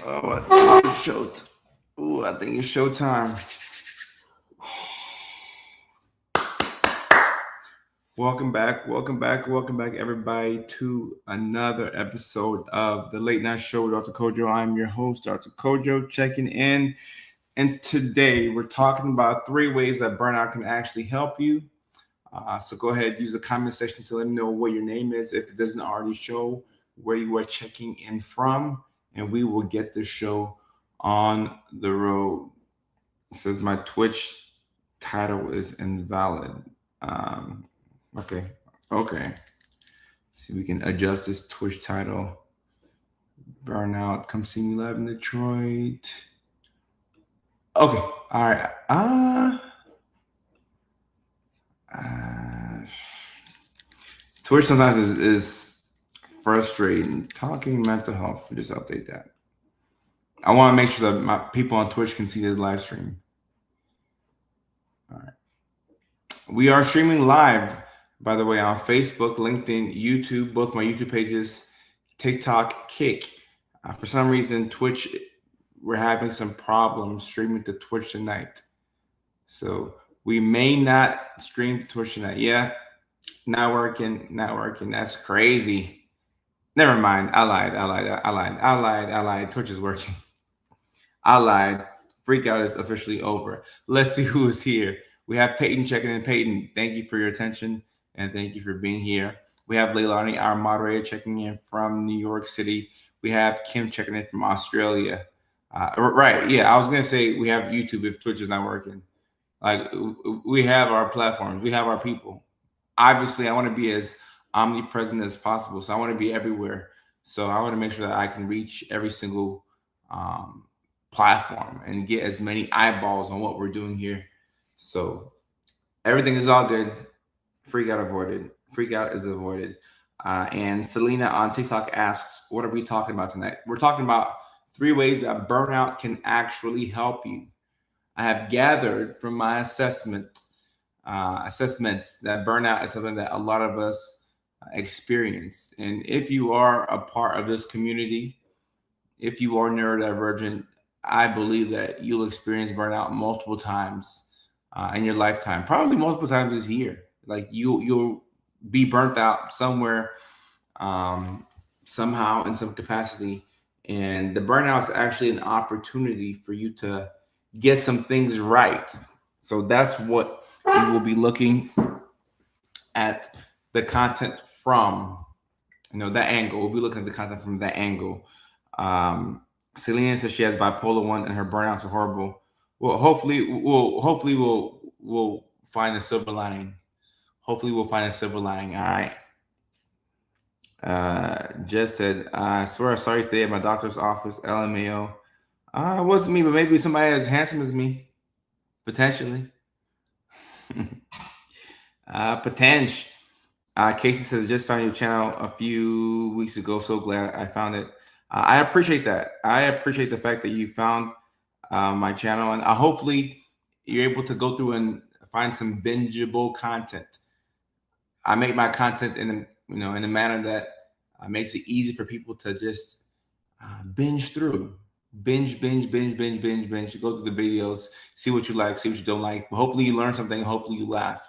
Oh, I think it's show. Ooh, I think it's showtime. Welcome back, everybody, to another episode of the Late Night Show with Dr. Kojo. I'm your host, Dr. Kojo, checking in. And today we're talking about 3 ways that burnout can actually help you. So go ahead, use the comment section to let me know what your name is if it doesn't already show where you are checking in from, and we will get the show on the road. It says my Twitch title is invalid. Um, okay, okay. See, we can adjust this Twitch title. Burnout, come see me live in Detroit. Okay, all right. Uh Twitch sometimes is frustrating. Talking mental health. Just update that. I want to make sure that my people on Twitch can see this live stream. All right. We are streaming live, by the way, on Facebook, LinkedIn, YouTube, both my YouTube pages, TikTok, Kick. For some reason, Twitch, we're having some problems streaming to Twitch tonight. So we may not stream to Twitch tonight. Yeah, not working. That's crazy. Never mind. I lied. Twitch is working. I lied. Freak out is officially over. Let's see who is here. We have Peyton checking in. Peyton, thank you for your attention and thank you for being here. We have Leilani, our moderator, checking in from New York City. We have Kim checking in from Australia. Right. Yeah, I was going to say we have YouTube if Twitch is not working. Like, we have our platforms. We have our people. Obviously, I want to be as omnipresent as possible. So I want to be everywhere. So I want to make sure that I can reach every single platform and get as many eyeballs on what we're doing here. So everything is all good. Freak out avoided. Freak out is avoided. And Selena on TikTok asks, what are we talking about tonight? We're talking about 3 ways that burnout can actually help you. I have gathered from my assessments that burnout is something that a lot of us experience. And if you are a part of this community, if you are neurodivergent, I believe that you'll experience burnout multiple times in your lifetime, probably multiple times this year. Like you'll be burnt out somewhere, somehow, in some capacity. And the burnout is actually an opportunity for you to get some things right. So that's what we will be looking at the content from, that angle. We'll be looking at the content from that angle. Selena says she has bipolar 1 and her burnouts are horrible. Well, hopefully we'll find a silver lining. Hopefully we'll find a silver lining. All right. Jess said, I swear I saw you today at my doctor's office, LMAO. It wasn't me, but maybe somebody as handsome as me. Potentially. Potential. Casey says, just found your channel a few weeks ago. So glad I found it. I appreciate that. I appreciate the fact that you found my channel, and hopefully you're able to go through and find some bingeable content. I make my content in a manner that makes it easy for people to just binge through. Binge. Go through the videos, see what you like, see what you don't like. But hopefully you learn something. Hopefully you laugh.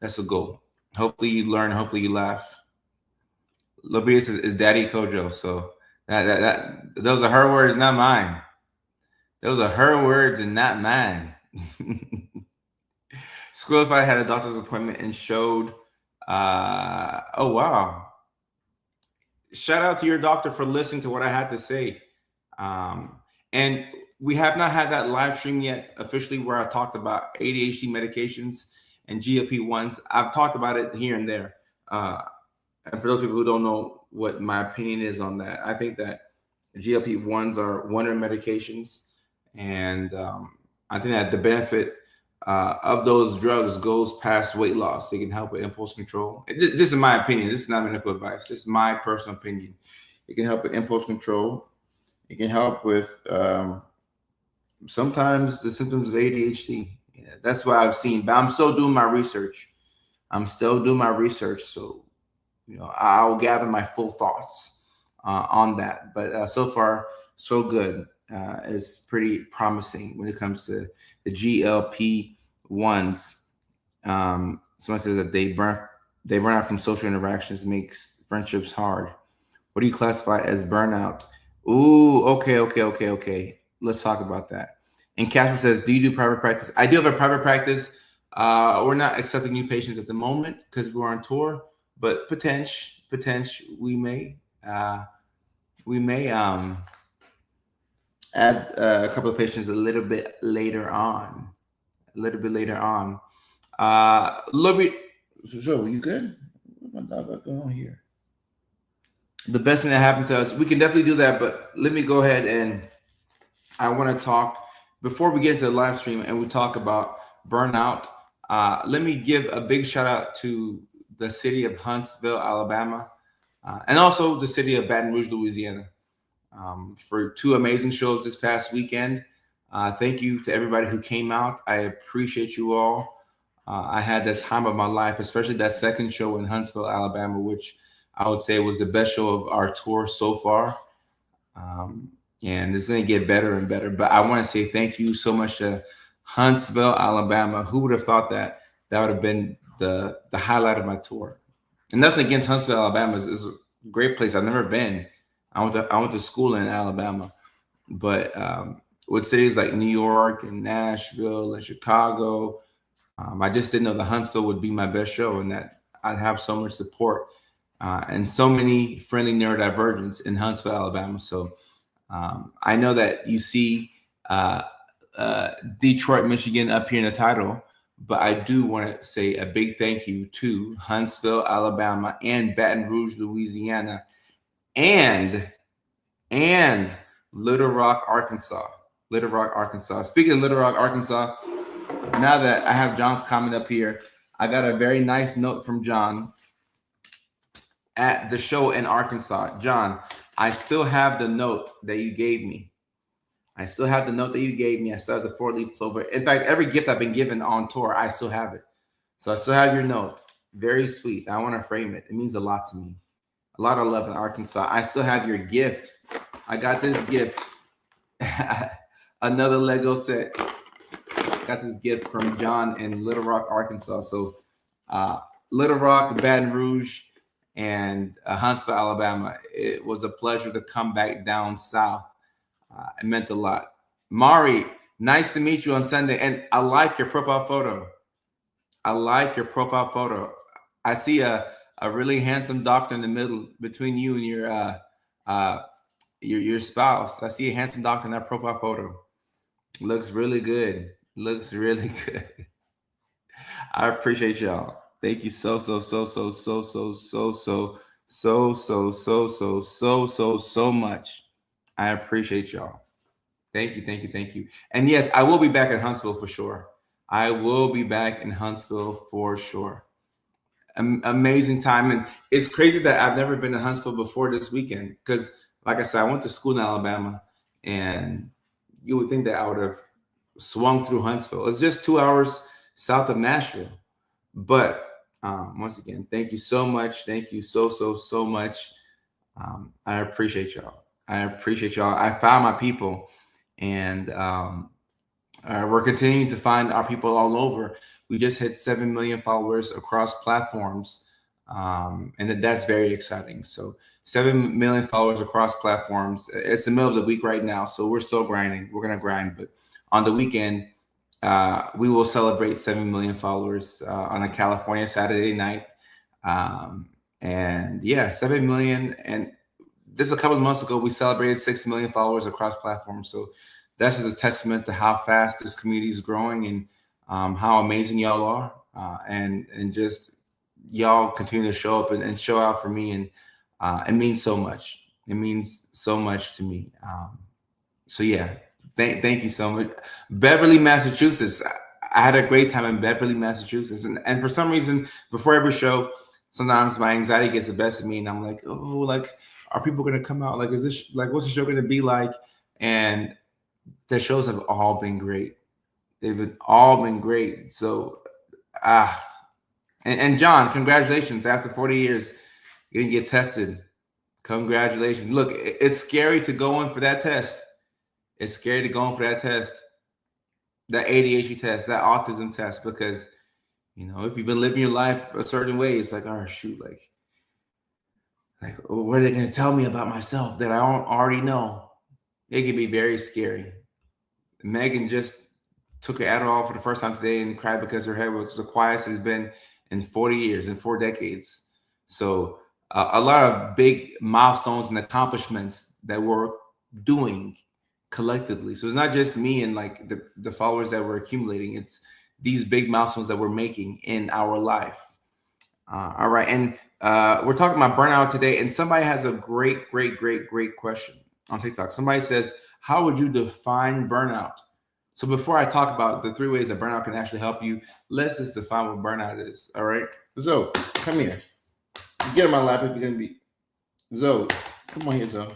That's the goal. Hopefully you learn. Hopefully you laugh. Lobius is Daddy Kojo. So that those are her words, not mine. Those are her words and not mine. Squilify had a doctor's appointment and showed. Oh wow! Shout out to your doctor for listening to what I had to say. And we have not had that live stream yet officially where I talked about ADHD medications and GLP-1s. I've talked about it here and there. And for those people who don't know what my opinion is on that, I think that GLP-1s are wonder medications. And I think that the benefit of those drugs goes past weight loss. They can help with impulse control. This is my opinion. This is not medical advice. This is my personal opinion. It can help with impulse control. It can help with sometimes the symptoms of ADHD. Yeah, that's what I've seen. But I'm still doing my research. So, I'll gather my full thoughts on that. But so far, so good. It's pretty promising when it comes to the GLP ones. Someone says that they burn out from social interactions, makes friendships hard. What do you classify as burnout? Ooh, okay. Let's talk about that. And Casper says, do you do private practice? I do have a private practice. We're not accepting new patients at the moment because we're on tour, but potential, we may add a couple of patients a little bit later on. A little bit later on. Lobby, so you good? What's my dog going on here? The best thing that happened to us, we can definitely do that, but let me go ahead and I want to talk before we get into the live stream and we talk about burnout. Let me give a big shout out to the city of Huntsville, Alabama, and also the city of Baton Rouge, Louisiana, for two amazing shows this past weekend. Thank you to everybody who came out. I appreciate you all. I had the time of my life, especially that second show in Huntsville, Alabama, which I would say was the best show of our tour so far. And it's going to get better and better. But I want to say thank you so much to Huntsville, Alabama. Who would have thought that would have been the highlight of my tour? And nothing against Huntsville, Alabama. It's a great place. I've never been. I went to school in Alabama. But with cities like New York and Nashville and Chicago, I just didn't know the Huntsville would be my best show and that I'd have so much support and so many friendly neurodivergents in Huntsville, Alabama. So I know that you see Detroit, Michigan up here in the title, but I do want to say a big thank you to Huntsville, Alabama, and Baton Rouge, Louisiana, and Little Rock, Arkansas. Little Rock, Arkansas. Speaking of Little Rock, Arkansas, now that I have John's comment up here, I got a very nice note from John at the show in Arkansas. John, I still have the note that you gave me. I still have the note that you gave me. I still have the 4-leaf clover. In fact, every gift I've been given on tour, I still have it. So I still have your note. Very sweet. I want to frame it. It means a lot to me. A lot of love in Arkansas. I still have your gift. I got this gift. Another Lego set. Got this gift from John in Little Rock, Arkansas. So Little Rock, Baton Rouge, and Huntsville, Alabama. It was a pleasure to come back down south. It meant a lot. Mari, nice to meet you on Sunday. And I like your profile photo. I see a really handsome doctor in the middle between you and your spouse. I see a handsome doctor in that profile photo. Looks really good. I appreciate y'all. Thank you so much. I appreciate y'all. Thank you. And yes, I will be back in Huntsville for sure. Amazing time. And it's crazy that I've never been to Huntsville before this weekend because, like I said, I went to school in Alabama, and you would think that I would have swung through Huntsville. It's just 2 hours south of Nashville. But once again, thank you so much. Thank you so much. I appreciate y'all. I found my people, and we're continuing to find our people all over. We just hit 7 million followers across platforms, and that's very exciting. So 7 million followers across platforms. It's the middle of the week right now, so we're still grinding. We're gonna grind, but on the weekend, we will celebrate 7 million followers on a California Saturday night. And yeah, 7 million. And just a couple of months ago, we celebrated 6 million followers across platforms. So that's just a testament to how fast this community is growing and how amazing y'all are. And just y'all continue to show up and show out for me. And it means so much. It means so much to me. So yeah, thank you so much. Beverly, Massachusetts. I had a great time in Beverly, Massachusetts. And for some reason, before every show, sometimes my anxiety gets the best of me. And I'm like, oh, like, are people going to come out? Like, is this, like, what's the show going to be like? And the shows have all been great. They've all been great. So, and John, congratulations. After 40 years, you're going to get tested. Congratulations. Look, it's scary to go in for that test. It's scary to go in for that test, that ADHD test, that autism test, because if you've been living your life a certain way, it's like, oh shoot, like what are they going to tell me about myself that I don't already know? It can be very scary. Megan just took her Adderall for the first time today and cried because her head was the quietest it's been in 40 years, in 4 decades. So a lot of big milestones and accomplishments that we're doing collectively. So it's not just me and like the followers that we're accumulating. It's these big milestones that we're making in our life. All right. And we're talking about burnout today. And somebody has a great question on TikTok. Somebody says, how would you define burnout? So before I talk about the 3 ways that burnout can actually help you, let's just define what burnout is. All right. Zoe, come here. Get on my lap if you're going to be. Zoe, come on here, Zoe.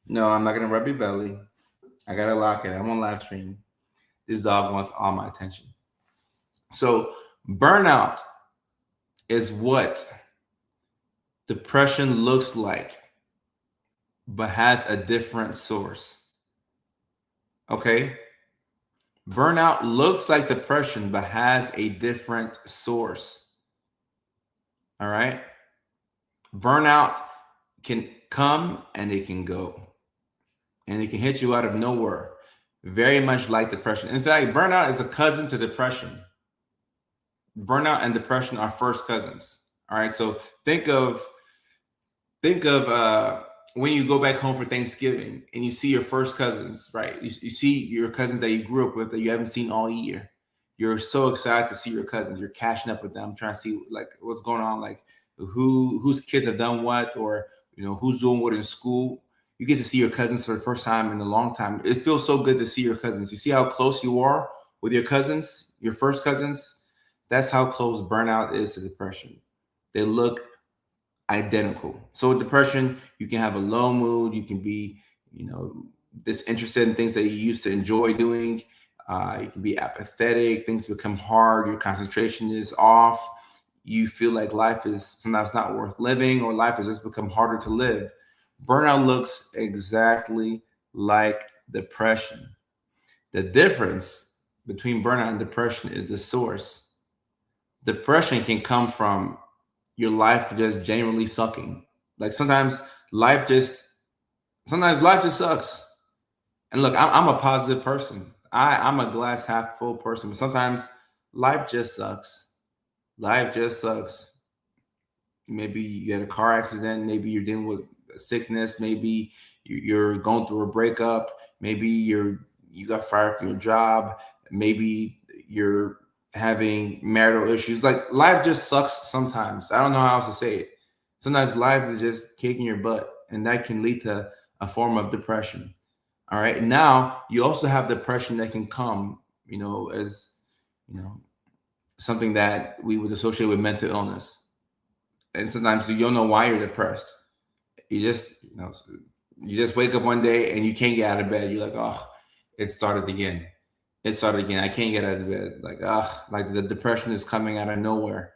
No, I'm not going to rub your belly. I got to lock it. I'm on live stream. This dog wants all my attention. So burnout is what depression looks like, but has a different source. Okay? Burnout looks like depression, but has a different source. All right? Burnout can come and it can go. And it can hit you out of nowhere. Very much like depression. In fact, burnout is a cousin to depression. Burnout and depression are first cousins. All right? So think of when you go back home for Thanksgiving and you see your first cousins, right? You see your cousins that you grew up with that you haven't seen all year. You're so excited to see your cousins. You're catching up with them, trying to see like what's going on, like whose kids have done what, or who's doing what in school. You get to see your cousins for the first time in a long time. It feels so good to see your cousins. You see how close you are with your cousins, your first cousins. That's how close burnout is to depression. They look identical. So with depression, you can have a low mood. You can be, disinterested in things that you used to enjoy doing. You can be apathetic. Things become hard. Your concentration is off. You feel like life is sometimes not worth living, or life has just become harder to live. Burnout looks exactly like depression. The difference between burnout and depression is the source. Depression can come from your life just genuinely sucking. Like sometimes life just sucks. And look, I'm a positive person. I'm a glass half full person, but sometimes life just sucks. Life just sucks. Maybe you had a car accident. Maybe you're dealing with sickness. Maybe you're going through a breakup. Maybe you got fired from your job. Maybe you're having marital issues. Like life just sucks sometimes. I don't know how else to say it. Sometimes life is just kicking your butt, and that can lead to a form of depression. All right. Now you also have depression that can come, as something that we would associate with mental illness. And sometimes you don't know why you're depressed. You just wake up one day and you can't get out of bed. You're like, oh, it started again. It started again. I can't get out of bed. Like the depression is coming out of nowhere.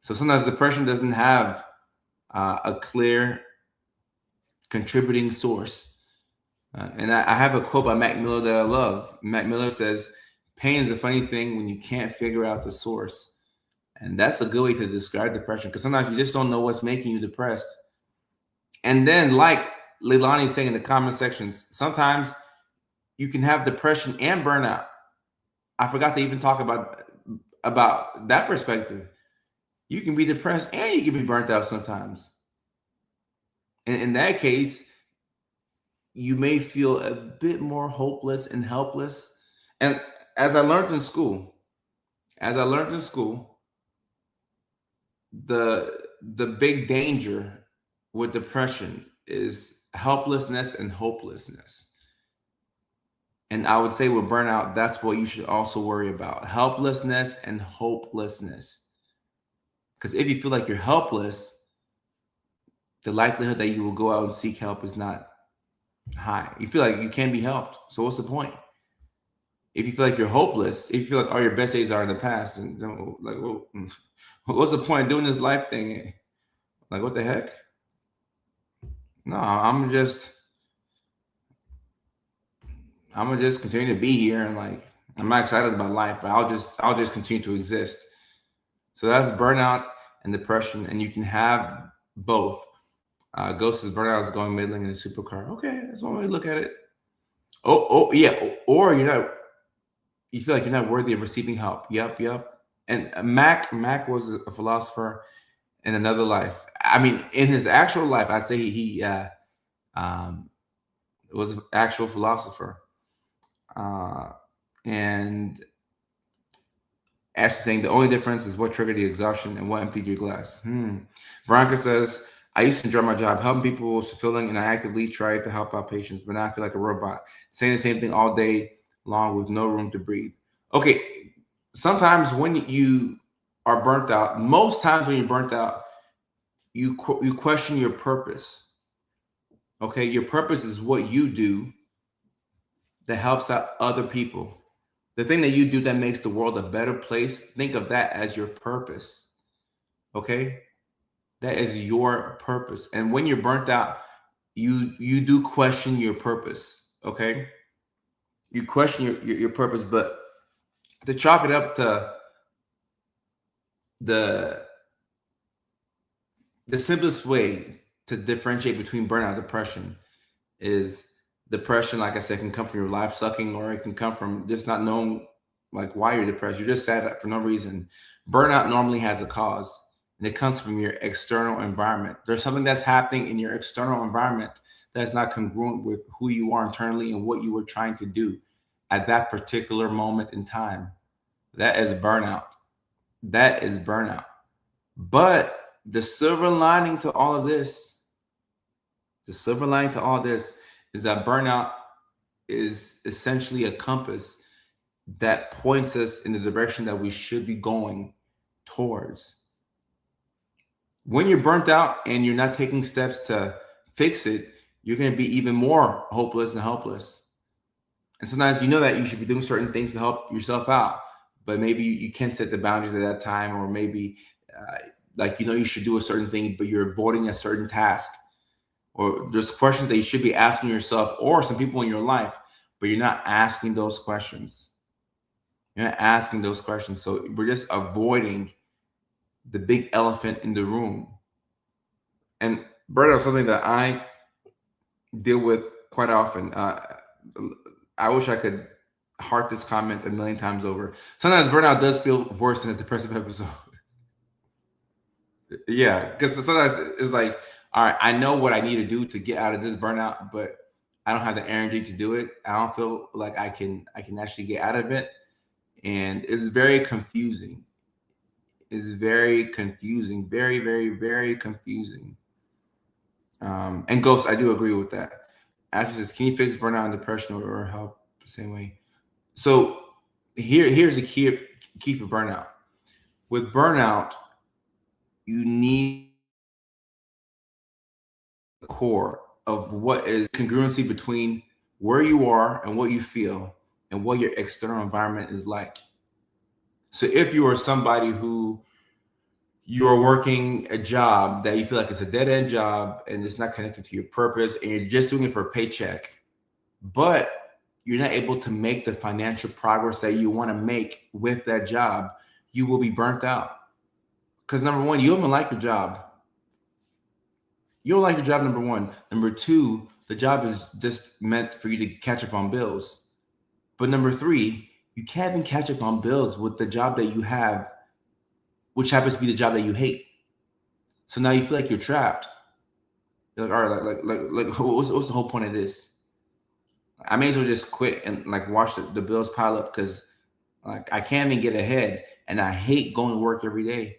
So sometimes depression doesn't have a clear contributing source. And I have a quote by Mac Miller that I love. Mac Miller says, pain is a funny thing when you can't figure out the source. And that's a good way to describe depression, because sometimes you just don't know what's making you depressed. And then, like Leilani's saying in the comment sections, sometimes you can have depression and burnout. I forgot to even talk about that perspective. You can be depressed and you can be burnt out sometimes. And in that case, you may feel a bit more hopeless and helpless. And as I learned in school, the big danger with depression is helplessness and hopelessness. And I would say with burnout, that's what you should also worry about. Helplessness and hopelessness. Because if you feel like you're helpless, the likelihood that you will go out and seek help is not high. You feel like you can't be helped. So what's the point? If you feel like you're hopeless, if you feel like all your best days are in the past, and what's the point of doing this life thing? Like, what the heck? No, I'm gonna just continue to be here, and like I'm not excited about life, but I'll just continue to exist. So that's burnout and depression, and you can have both. Ghost is burnout is going middling in a supercar. Okay, that's one way to look at it. Oh yeah, or you feel like you're not worthy of receiving help. Yep, yep. And Mac was a philosopher in another life. I mean, in his actual life, I'd say he um, was an actual philosopher. Uh, and Ashley saying the only difference is what triggered the exhaustion and what emptied your glass. Veronica says, I used to enjoy my job. Helping people was fulfilling, and I actively tried to help out patients, but now I feel like a robot, saying the same thing all day long with no room to breathe. Okay, sometimes when you are burnt out, most times when you're burnt out, you question your purpose. Okay, your purpose is what you do that helps out other people. The thing that you do that makes the world a better place, think of that as your purpose. Okay? That is your purpose. And when you're burnt out, you do question your purpose. Okay? You question your purpose, but to chalk it up to the the simplest way to differentiate between burnout and depression is depression, like I said, can come from your life sucking, or it can come from just not knowing like why you're depressed. You're just sad for no reason. Burnout normally has a cause, and it comes from your external environment. There's something that's happening in your external environment that's not congruent with who you are internally and what you were trying to do at that particular moment in time. That is burnout. That is burnout. But the silver lining to all of this, the silver lining to all this is that burnout is essentially a compass that points us in the direction that we should be going towards. When you're burnt out and you're not taking steps to fix it, you're going to be even more hopeless and helpless. And sometimes you know that you should be doing certain things to help yourself out, but maybe you can't set the boundaries at that time, or maybe like you know you should do a certain thing, but you're avoiding a certain task, or there's questions that you should be asking yourself or some people in your life, but you're not asking those questions. You're not asking those questions. So we're just avoiding the big elephant in the room. And burnout is something that I deal with quite often. I wish I could heart this comment a million times over. Sometimes burnout does feel worse than a depressive episode. Yeah, because sometimes it's like, all right, I know what I need to do to get out of this burnout, but I don't have the energy to do it. I don't feel like I can actually get out of it, and it's very confusing. It's very confusing, very confusing. And Ghost, I do agree with that. Ashley says, can you fix burnout and depression or help the same way? So here's the key for burnout. With burnout, you need the core of what is congruency between where you are and what you feel and what your external environment is like. So if you are somebody who you are working a job that you feel like it's a dead end job and it's not connected to your purpose and you're just doing it for a paycheck, but you're not able to make the financial progress that you want to make with that job, you will be burnt out. Because number one, you don't even like your job. You don't like your job, number one. Number two, the job is just meant for you to catch up on bills. But number three, you can't even catch up on bills with the job that you have, which happens to be the job that you hate. So now you feel like you're trapped. You're like, all right, what's the whole point of this? I may as well just quit and like watch the bills pile up because like I can't even get ahead, and I hate going to work every day.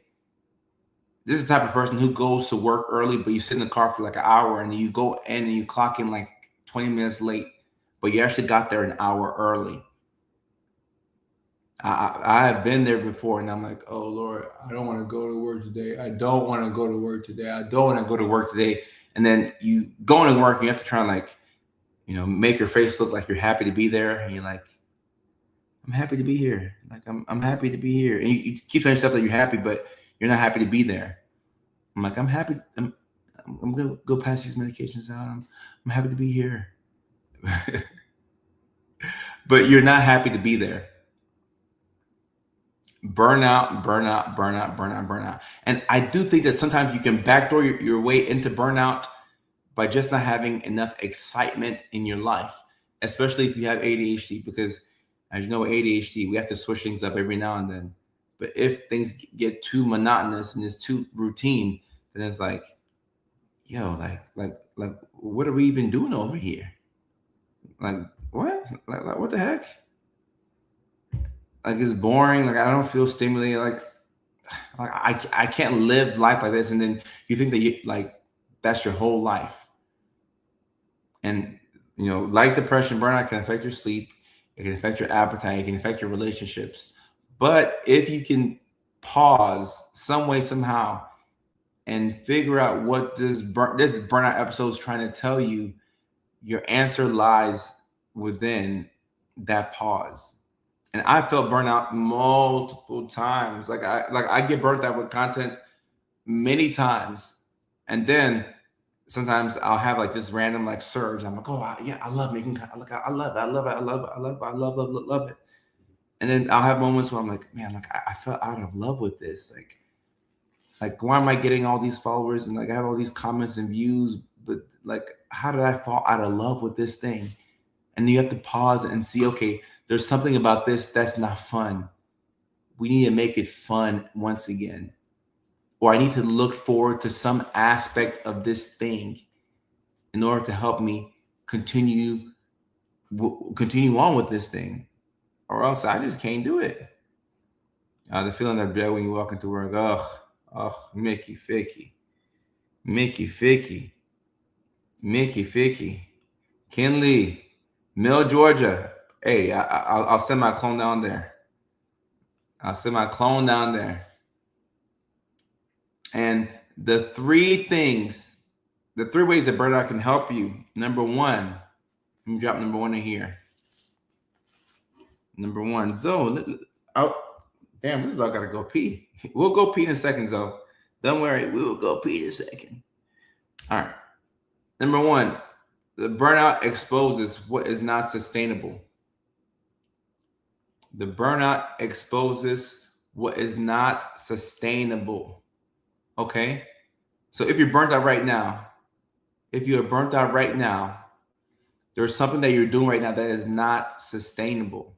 This is the type of person who goes to work early, but you sit in the car for like an hour, and you go in and you clock in like 20 minutes late, but you actually got there an hour early. I have been there before, and I'm like, oh Lord, I don't want to go to work today. I don't want to go to work today. I don't want to go to work today. And then you go into work, and you have to try and like, make your face look like you're happy to be there, and you're like, I'm happy to be here. Like I'm happy to be here, and you keep telling yourself that you're happy, but you're not happy to be there. I'm like, I'm happy. I'm gonna go pass these medications out. I'm happy to be here. But you're not happy to be there. Burnout, burnout, burnout, burnout, burnout. And I do think that sometimes you can backdoor your way into burnout by just not having enough excitement in your life, especially if you have ADHD, because as you know, with ADHD, we have to switch things up every now and then. But if things get too monotonous and it's too routine, then it's like, yo, like, what are we even doing over here? Like, what? Like what the heck? Like, it's boring. Like, I don't feel stimulated. Like I can't live life like this. And then you think that that's your whole life. And like depression, burnout can affect your sleep, it can affect your appetite, it can affect your relationships. But if you can pause some way, somehow, and figure out what this burnout episode is trying to tell you, your answer lies within that pause. And I felt burnout multiple times. Like I get burnt out with content many times, and then sometimes I'll have like this random like surge. I'm like, oh yeah, I love making. Like I love it. I love it. I love it. I love it. I love it. And then I'll have moments where I'm like, man, like I felt out of love with this. Like why am I getting all these followers and like I have all these comments and views, but like how did I fall out of love with this thing? And you have to pause and see, okay, there's something about this that's not fun. We need to make it fun once again. Or I need to look forward to some aspect of this thing in order to help me continue on with this thing, or else I just can't do it. The feeling of dread when you walk into work, Mickey Ficky, Mickey Ficky, Mickey Ficky, Kinley, Mill, Georgia. Hey, I'll send my clone down there. I'll send my clone down there. And the three ways that burnout can help you. Number one, let me drop number one in here. Number one, Zoe. Oh, damn, this is all gotta go pee. We'll go pee in a second, Zoe. Don't worry, we will go pee in a second. All right. Number one, the burnout exposes what is not sustainable. The burnout exposes what is not sustainable. Okay? So if you're burnt out right now, there's something that you're doing right now that is not sustainable.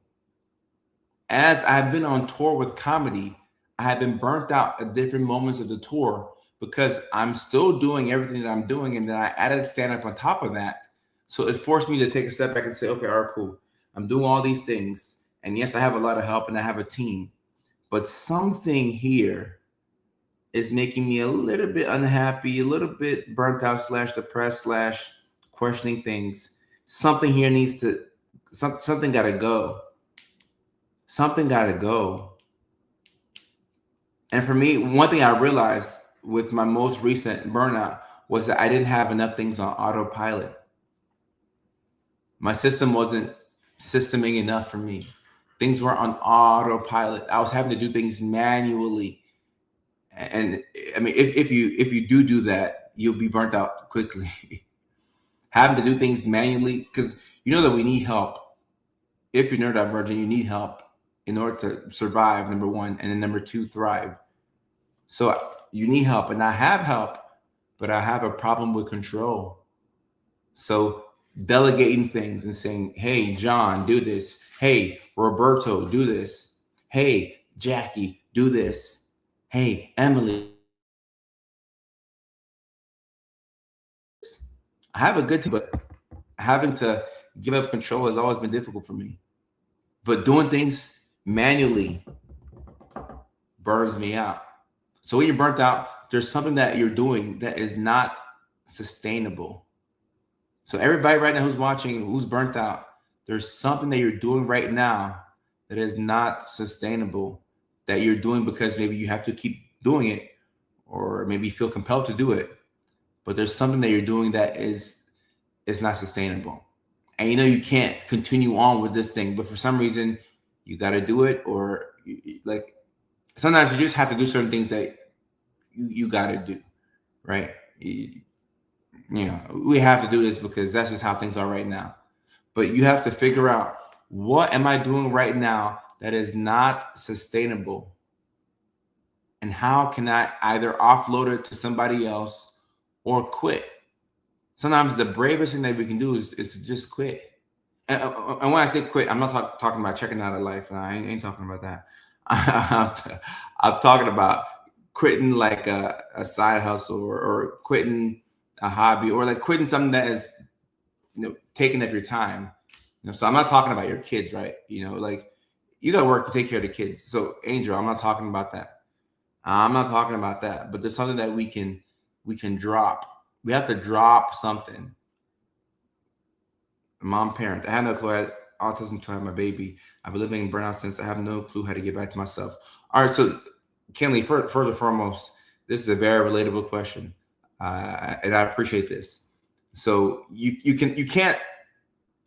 As I've been on tour with comedy, I have been burnt out at different moments of the tour because I'm still doing everything that I'm doing, and then I added stand up on top of that. So it forced me to take a step back and say, okay, all right, cool. I'm doing all these things. And yes, I have a lot of help and I have a team, but something here is making me a little bit unhappy, a little bit burnt out / depressed / questioning things. Something here needs to, something got to go. Something got to go. And for me, one thing I realized with my most recent burnout was that I didn't have enough things on autopilot. My system wasn't systeming enough for me. Things were on autopilot. I was having to do things manually. And I mean, if you do that, you'll be burnt out quickly. Having to do things manually, because you know that we need help. If you're neurodivergent, you need help in order to survive, number one, and then number two, thrive. So you need help, and I have help, but I have a problem with control. So delegating things and saying, hey, John, do this. Hey, Roberto, do this. Hey, Jackie, do this. Hey, Emily. I have a good team, but having to give up control has always been difficult for me. But doing things manually burns me out. So when you're burnt out, there's something that you're doing that is not sustainable. So everybody right now who's watching, who's burnt out, there's something that you're doing right now that is not sustainable, that you're doing because maybe you have to keep doing it, or maybe you feel compelled to do it. But there's something that you're doing that is not sustainable. And you can't continue on with this thing, but for some reason you got to do it, or like sometimes you just have to do certain things that you got to do, right? we have to do this because that's just how things are right now. But you have to figure out, what am I doing right now that is not sustainable? And how can I either offload it to somebody else or quit? Sometimes the bravest thing that we can do is to just quit. And when I say quit, I'm not talking about checking out of life. I ain't talking about that. I'm talking about quitting like a side hustle, or quitting a hobby, or like quitting something that is taking up your time. So I'm not talking about your kids, right? Like, you got to work to take care of the kids. So Angel, I'm not talking about that. But there's something that we can drop. We have to drop something. Mom, parent. I had no clue I had autism until I had my baby. I've been living in burnout since. I have no clue how to get back to myself. All right, so Kenley, first and foremost, this is a very relatable question, and I appreciate this. So you can't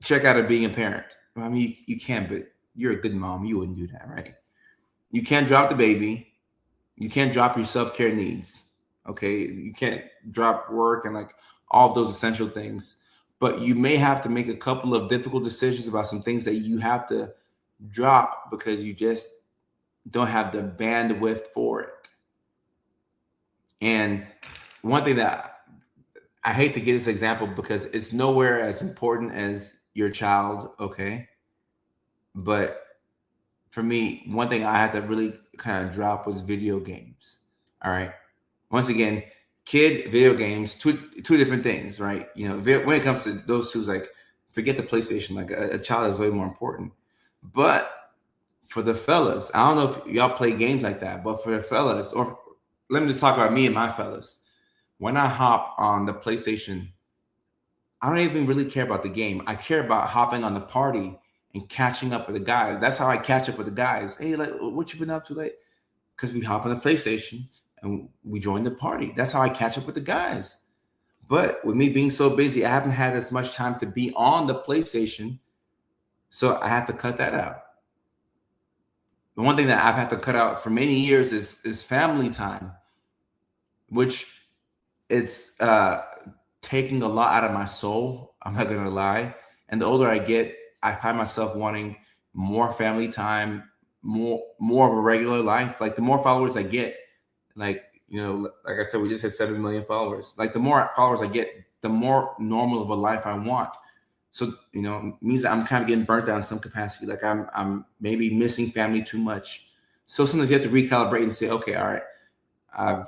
check out of being a parent. I mean, you can, but you're a good mom. You wouldn't do that, right? You can't drop the baby. You can't drop your self-care needs. Okay, you can't drop work and like all of those essential things. But you may have to make a couple of difficult decisions about some things that you have to drop because you just don't have the bandwidth for it. And one thing that I hate to give this example because it's nowhere as important as your child, okay? But for me, one thing I had to really kind of drop was video games. All right. Once again, kid, video games, two different things, right? When it comes to those two, like, forget the PlayStation. Like, a child is way more important. But for the fellas, I don't know if y'all play games like that, but for the fellas, or let me just talk about me and my fellas. When I hop on the PlayStation, I don't even really care about the game. I care about hopping on the party and catching up with the guys. That's how I catch up with the guys. Hey, like, what you been up to late? Because we hop on the PlayStation and we join the party. That's how I catch up with the guys. But with me being so busy, I haven't had as much time to be on the PlayStation. So I have to cut that out. The one thing that I've had to cut out for many years is family time, which it's taking a lot out of my soul. I'm not going to lie. And the older I get, I find myself wanting more family time, more of a regular life. Like, the more followers I get, like I said, we just hit 7 million followers. Like, the more followers I get, the more normal of a life I want. So, it means that I'm kind of getting burnt out in some capacity. Like, I'm maybe missing family too much. So sometimes you have to recalibrate and say, okay, all right, I've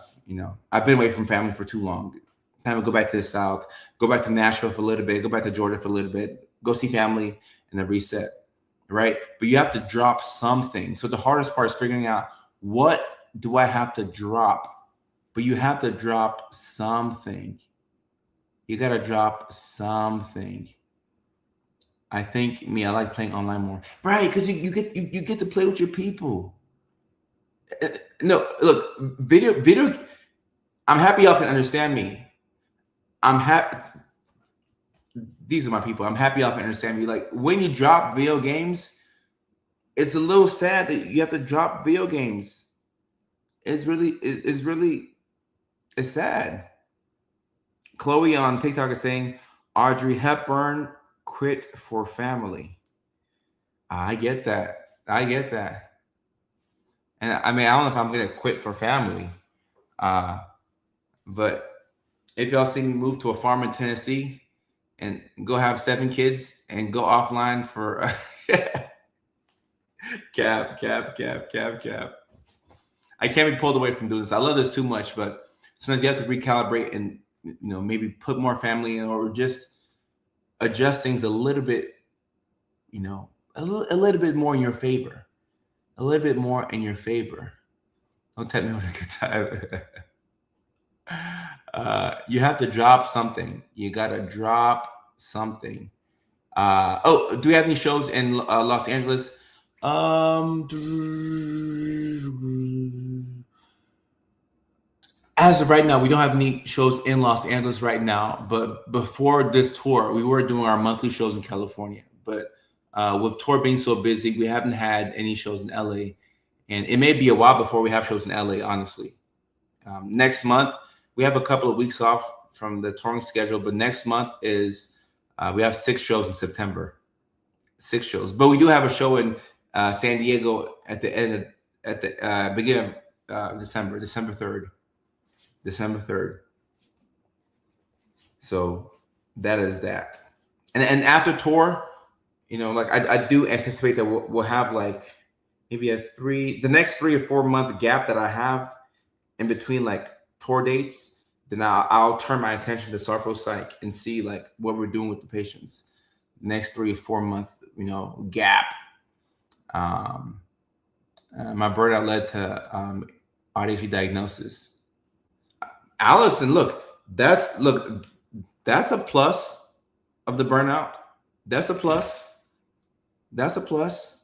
been away from family for too long. Time to go back to the South, go back to Nashville for a little bit, go back to Georgia for a little bit, go see family, and then reset, right? But you have to drop something. So the hardest part is figuring out, what do I have to drop? But you have to drop something. You got to drop something. I think I like playing online more, right? Because you get to play with your people. No, look, video. I'm happy y'all can understand me. I'm happy. These are my people. I'm happy y'all can understand me. Like, when you drop video games, it's a little sad that you have to drop video games. It's sad. Chloe on TikTok is saying, Audrey Hepburn quit for family. I get that. And I mean, I don't know if I'm going to quit for family. But if y'all see me move to a farm in Tennessee and go have 7 kids and go offline for cap. I can't be pulled away from doing this. I love this too much, but sometimes you have to recalibrate and maybe put more family in, or just adjust things a little bit, a little bit more in your favor. A little bit more in your favor. Don't tell me what a good time. You have to drop something. You got to drop something. Do we have any shows in Los Angeles? As of right now, we don't have any shows in Los Angeles right now. But before this tour, we were doing our monthly shows in California. But with tour being so busy, we haven't had any shows in LA. And it may be a while before we have shows in LA, honestly. Next month, we have a couple of weeks off from the touring schedule, but next month is we have 6 shows in September. 6 shows, but we do have a show in San Diego at the end of, at the beginning of December, December 3rd. So that is that. And after tour, like I do anticipate that we'll have like maybe the next 3 or 4 month gap that I have in between like tour dates. Then I'll turn my attention to Sarfo Psych and see like what we're doing with the patients. Next 3 or 4 month, gap. My burnout led to ADHD diagnosis. Allison, that's a plus of the burnout. That's a plus. That's a plus.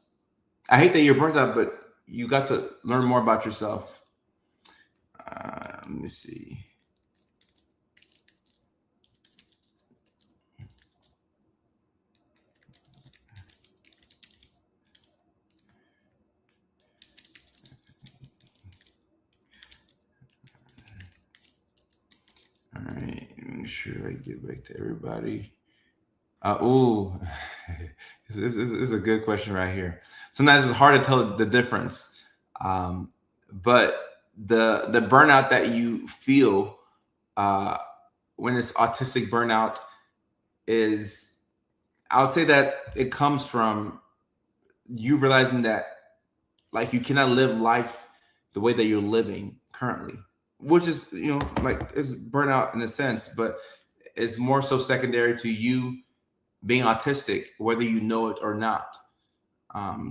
I hate that you're burnt out, but you got to learn more about yourself. Let me see. All right, make sure I get back to everybody. This is a good question right here. Sometimes it's hard to tell the difference, but the burnout that you feel when it's autistic burnout is, I would say that it comes from you realizing that like you cannot live life the way that you're living currently, which is like it's burnout in a sense, but it's more so secondary to you being autistic, whether you know it or not.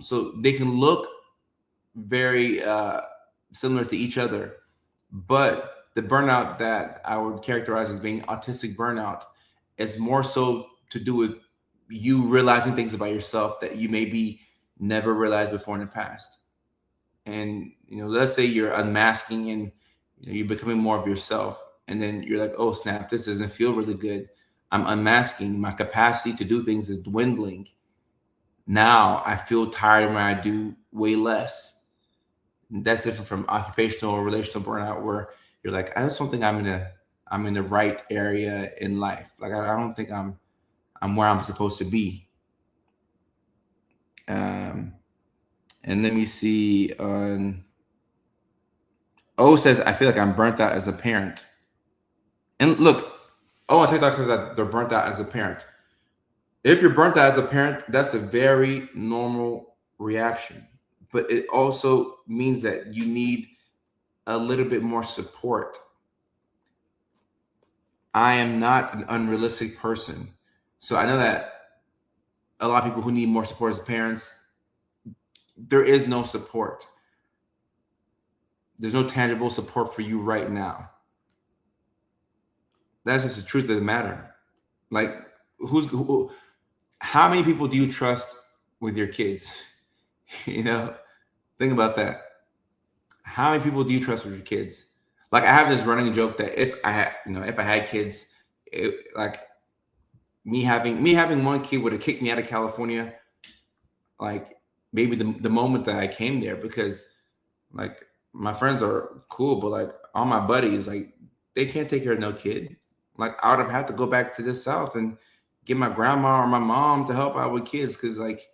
So they can look very similar to each other, but the burnout that I would characterize as being autistic burnout is more so to do with you realizing things about yourself that you maybe never realized before in the past. And let's say you're unmasking and you're becoming more of yourself, and then you're like, oh snap, this doesn't feel really good. I'm unmasking. My capacity to do things is dwindling. Now I feel tired when I do way less. And that's different from occupational or relational burnout, where you're like, I just don't think I'm in the right area in life. Like I don't think I'm where I'm supposed to be. And let me see on O says, I feel like I'm burnt out as a parent. And look, on TikTok says that they're burnt out as a parent. If you're burnt out as a parent, that's a very normal reaction. But it also means that you need a little bit more support. I am not an unrealistic person. So I know that a lot of people who need more support as parents, there is no support. There's no tangible support for you right now. That's just the truth of the matter. Like, how many people do you trust with your kids? Think about that. How many people do you trust with your kids? Like, I have this running joke that if I had kids, like me having one kid would have kicked me out of California. Like maybe the moment that I came there, because like my friends are cool, but like all my buddies, like they can't take care of no kid. Like I would have had to go back to the South and get my grandma or my mom to help out with kids, because like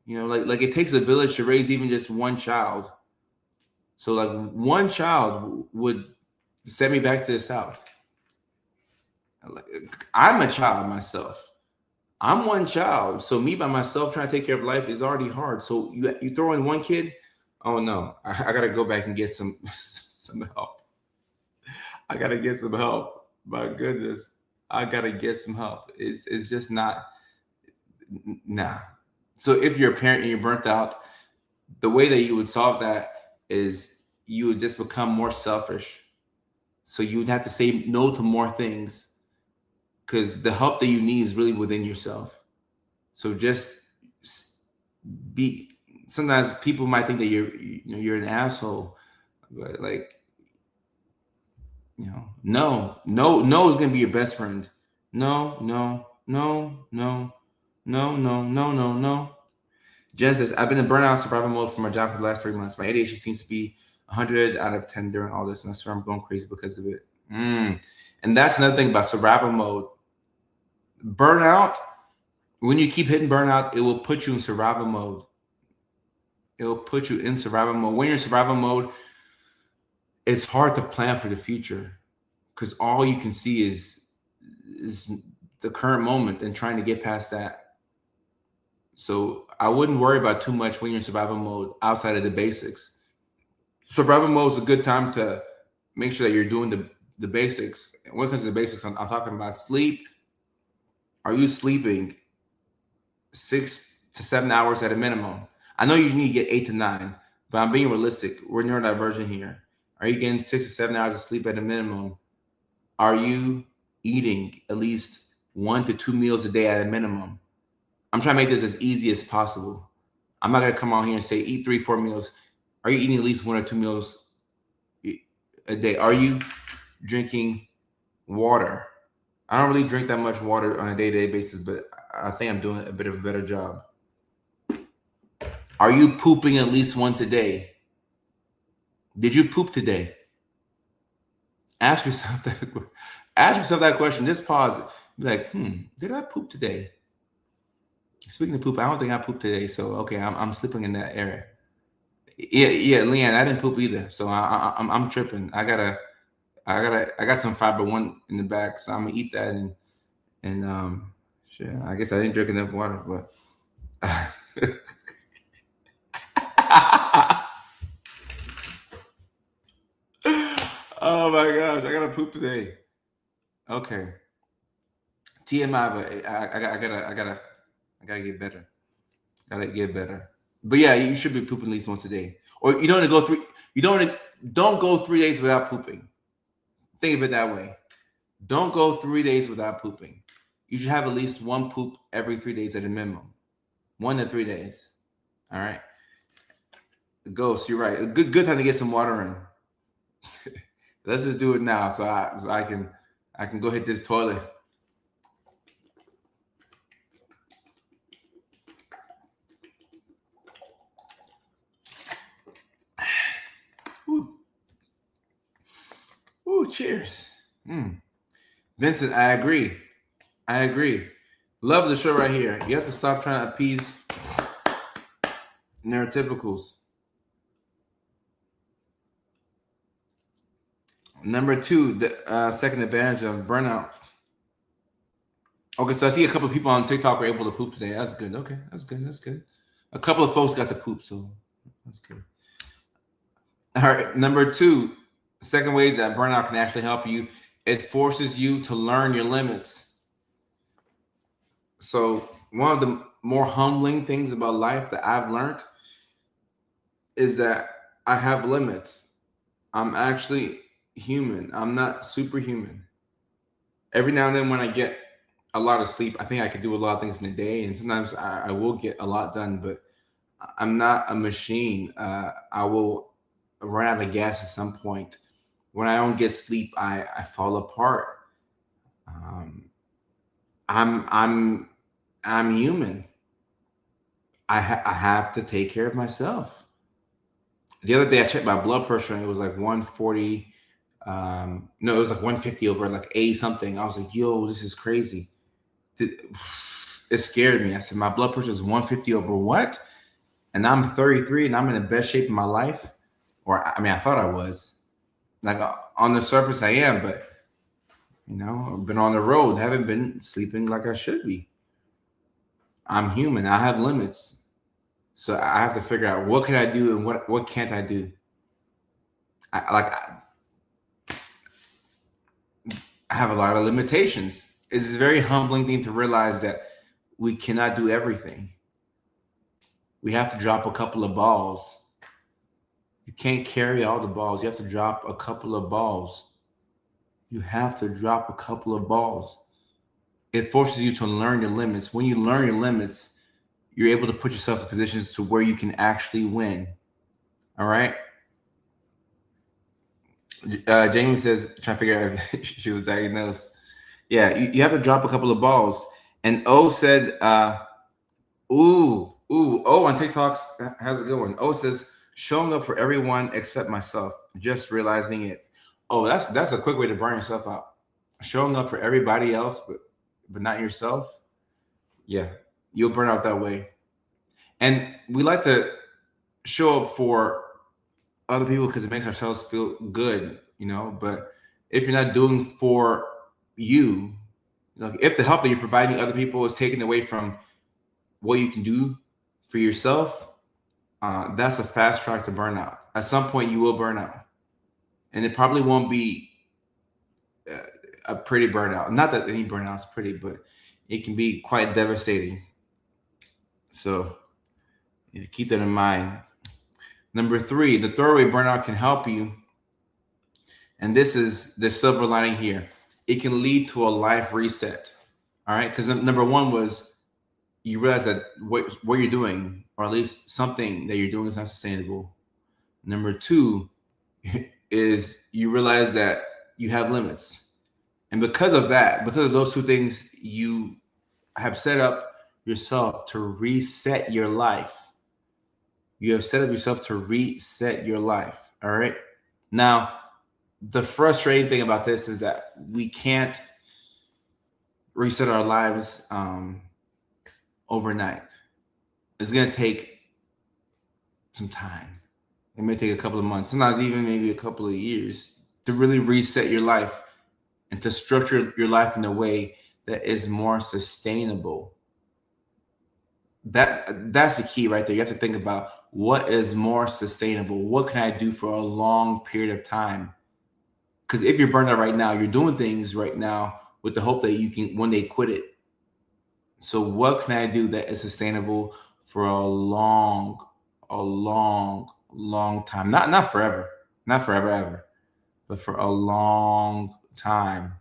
it takes a village to raise even just one child. So like one child would send me back to the South. I'm a child myself. I'm one child, so me by myself trying to take care of life is already hard. So you throw in one kid, oh no, I gotta go back and get some help. I gotta get some help. My goodness, I gotta get some help. It's just not, nah. So if you're a parent and you're burnt out, the way that you would solve that is you would just become more selfish. So you would have to say no to more things, because the help that you need is really within yourself. So just be. Sometimes people might think that you're an asshole, but like, no is gonna be your best friend. No. Jen says, I've been in burnout survival mode for my job for the last 3 months. My ADHD seems to be 100 out of 10 during all this, and I swear I'm going crazy because of it. And that's another thing about survival mode. Burnout, when you keep hitting burnout, it will put you in survival mode. It will put you in survival mode. When you're in survival mode, it's hard to plan for the future because all you can see is the current moment and trying to get past that. So I wouldn't worry about too much when you're in survival mode outside of the basics. Survival mode is a good time to make sure that you're doing the basics. And when it comes to the basics, I'm talking about sleep. Are you sleeping 6 to 7 hours at a minimum? I know you need to get 8 to 9, but I'm being realistic. We're neurodivergent here. Are you getting 6 to 7 hours of sleep at a minimum? Are you eating at least 1 to 2 meals a day at a minimum? I'm trying to make this as easy as possible. I'm not going to come on here and say eat 3, 4 meals. Are you eating at least 1 or 2 meals a day? Are you drinking water? I don't really drink that much water on a day-to-day basis, but I think I'm doing a bit of a better job. Are you pooping at least once a day? Did you poop today? Ask yourself that question. Just pause. Be like, did I poop today? Speaking of poop, I don't think I pooped today. So okay, I'm sleeping in that area. Yeah, Leanne, I didn't poop either. So I'm tripping. I got some fiber one in the back, so I'm gonna eat that and shit. I guess I didn't drink enough water, but oh my gosh, I gotta poop today. Okay, TMI, but I gotta get better. Gotta get better. But yeah, you should be pooping at least once a day, or you don't want to go three. You don't go 3 days without pooping. Think of it that way. Don't go 3 days without pooping. You should have at least one poop every 3 days at a minimum. 1 to 3 days. All right. Ghost, you're right. A good time to get some water in. Let's just do it now, so I can go hit this toilet. Ooh, cheers. Vincent, I agree. Love the show right here. You have to stop trying to appease neurotypicals. Number 2, the second advantage of burnout. Okay, so I see a couple of people on TikTok were able to poop today. That's good. Okay, that's good. A couple of folks got to poop, so that's good. All right, number 2, second way that burnout can actually help you, it forces you to learn your limits. So one of the more humbling things about life that I've learned is that I have limits. I'm actually human. I'm not superhuman. Every now and then when I get a lot of sleep, I think I could do a lot of things in a day, and sometimes I will get a lot done, but I'm not a machine. I will run out of gas at some point. When I don't get sleep, I fall apart. I'm human. I have to take care of myself. The other day I checked my blood pressure and it was like 140. No, it was like 150 over like 80 something. I was like, yo, this is crazy. It scared me. I said, my blood pressure is 150 over what? And I'm 33 and I'm in the best shape of my life. Or I mean, I thought I was. Like on the surface I am, but I've been on the road, haven't been sleeping like I should be. I'm human. I have limits. So I have to figure out what can I do and what can't I do. I have a lot of limitations. It's a very humbling thing to realize that we cannot do everything. We have to drop a couple of balls. You can't carry all the balls. You have to drop a couple of balls. You have to drop a couple of balls. It forces you to learn your limits. When you learn your limits, you're able to put yourself in positions to where you can actually win. All right? Jamie says, trying to figure out if she was diagnosed. Yeah, you have to drop a couple of balls. And O said, O on TikTok has a good one. O says, showing up for everyone except myself, just realizing it. Oh, that's a quick way to burn yourself out. showing up for everybody else, but not yourself, yeah, you'll burn out that way. And we like to show up for other people because it makes ourselves feel good, But if you're not doing for you, if the help that you're providing other people is taken away from what you can do for yourself, that's a fast track to burnout. At some point, you will burn out, and it probably won't be a pretty burnout. Not that any burnout is pretty, but it can be quite devastating. So keep that in mind. Number 3, the third way burnout can help you, and this is the silver lining here. It can lead to a life reset. All right, because number 1 was you realize that what you're doing, or at least something that you're doing, is not sustainable. Number 2 is you realize that you have limits, and because of those 2 things, you have set up yourself to reset your life. You have set up yourself to reset your life. All right. Now, the frustrating thing about this is that we can't reset our lives overnight. It's going to take some time. It may take a couple of months, sometimes even maybe a couple of years to really reset your life and to structure your life in a way that is more sustainable. That's the key right there. You have to think about what is more sustainable. What can I do for a long period of time? Because if you're burned out right now, you're doing things right now with the hope that you can one day quit it. So what can I do that is sustainable for a long time? Not forever, not forever ever, but for a long time.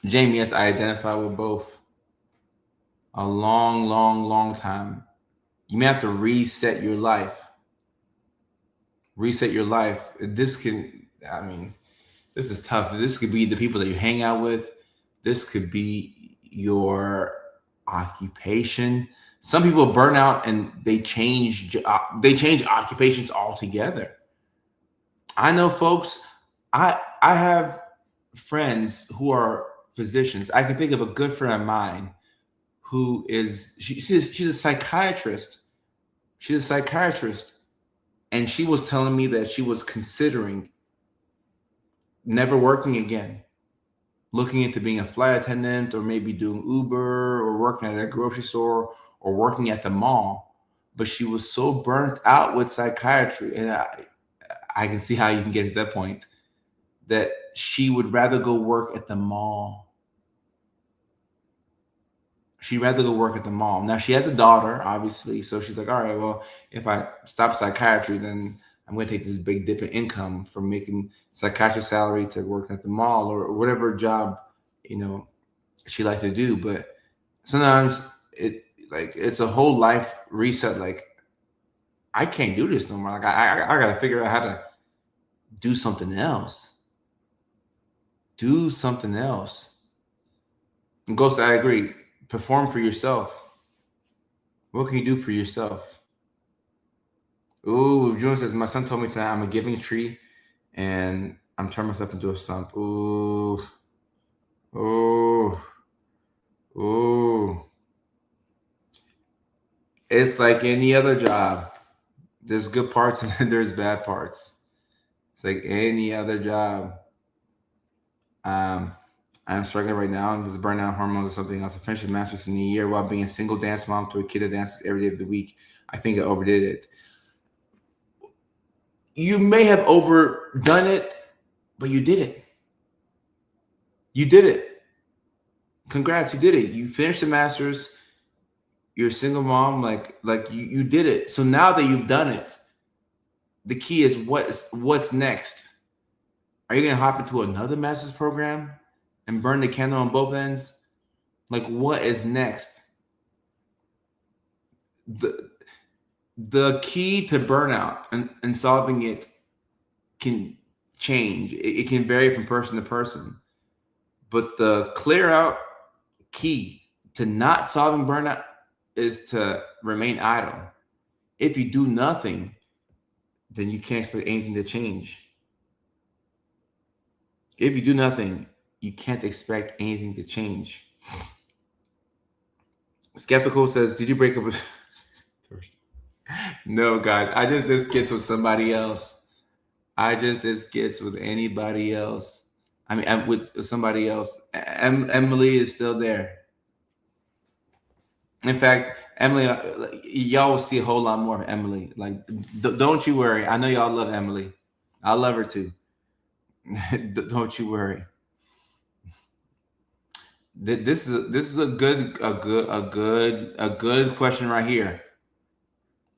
Jamie, yes, I identify with both. A long time. You may have to reset your life. Reset your life. This is tough. This could be the people that you hang out with. This could be your occupation. Some people burn out and they change occupations altogether. I know folks, I have friends who are physicians. I can think of a good friend of mine who is she's a psychiatrist. She's a psychiatrist, and she was telling me that she was considering never working again, looking into being a flight attendant, or maybe doing Uber, or working at a grocery store, or working at the mall. But she was so burnt out with psychiatry, and I can see how you can get to that point, that she would rather go work at the mall. She'd rather go work at the mall. Now, she has a daughter, obviously, so she's like, all right, well, if I stop psychiatry, then I'm going to take this big dip in income from making psychiatrist salary to working at the mall, or whatever job, she likes to do. But sometimes it's a whole life reset. Like, I can't do this no more. Like, I got to figure out how to do something else. Do something else. And Ghost, I agree. Perform for yourself. What can you do for yourself? Ooh, June says, my son told me tonight I'm a giving tree and I'm turning myself into a stump. Ooh. It's like any other job. There's good parts and there's bad parts. It's like any other job. I'm struggling right now because burnout, hormones, or something else. I finished a master's in a year while being a single dance mom to a kid that dances every day of the week. I think I overdid it. You may have overdone it, but you did it. You did it. Congrats, you did it. You finished the master's. You're a single mom, like you did it. So now that you've done it, the key is what's next. Are you gonna hop into another master's program and burn the candle on both ends? Like, what is next? The key to burnout and solving it can change. It can vary from person to person. But the clear out key to not solving burnout is to remain idle. If you do nothing, then you can't expect anything to change. If you do nothing, you can't expect anything to change. Skeptical says, "Did you break up with?" No, guys. I just did skits with somebody else. I just did skits with anybody else. I mean, I'm with somebody else. Emily is still there. In fact, Emily, y'all will see a whole lot more of Emily. Like, don't you worry. I know y'all love Emily. I love her too. Don't you worry. This is a good question right here.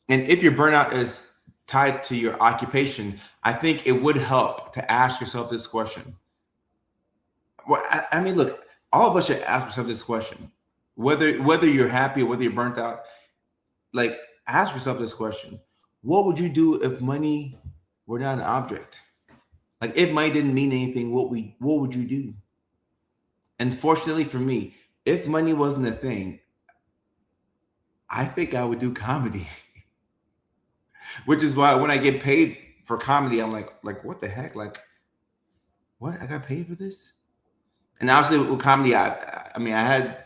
And if your burnout is tied to your occupation, I think it would help to ask yourself this question. Well, I mean, look, all of us should ask ourselves this question. Whether you're happy or whether you're burnt out, like ask yourself this question. What would you do if money were not an object? Like if money didn't mean anything, what would you do? And fortunately for me, if money wasn't a thing, I think I would do comedy. Which is why when I get paid for comedy, I'm like what the heck? Like, what? I got paid for this? And obviously with comedy, I mean I had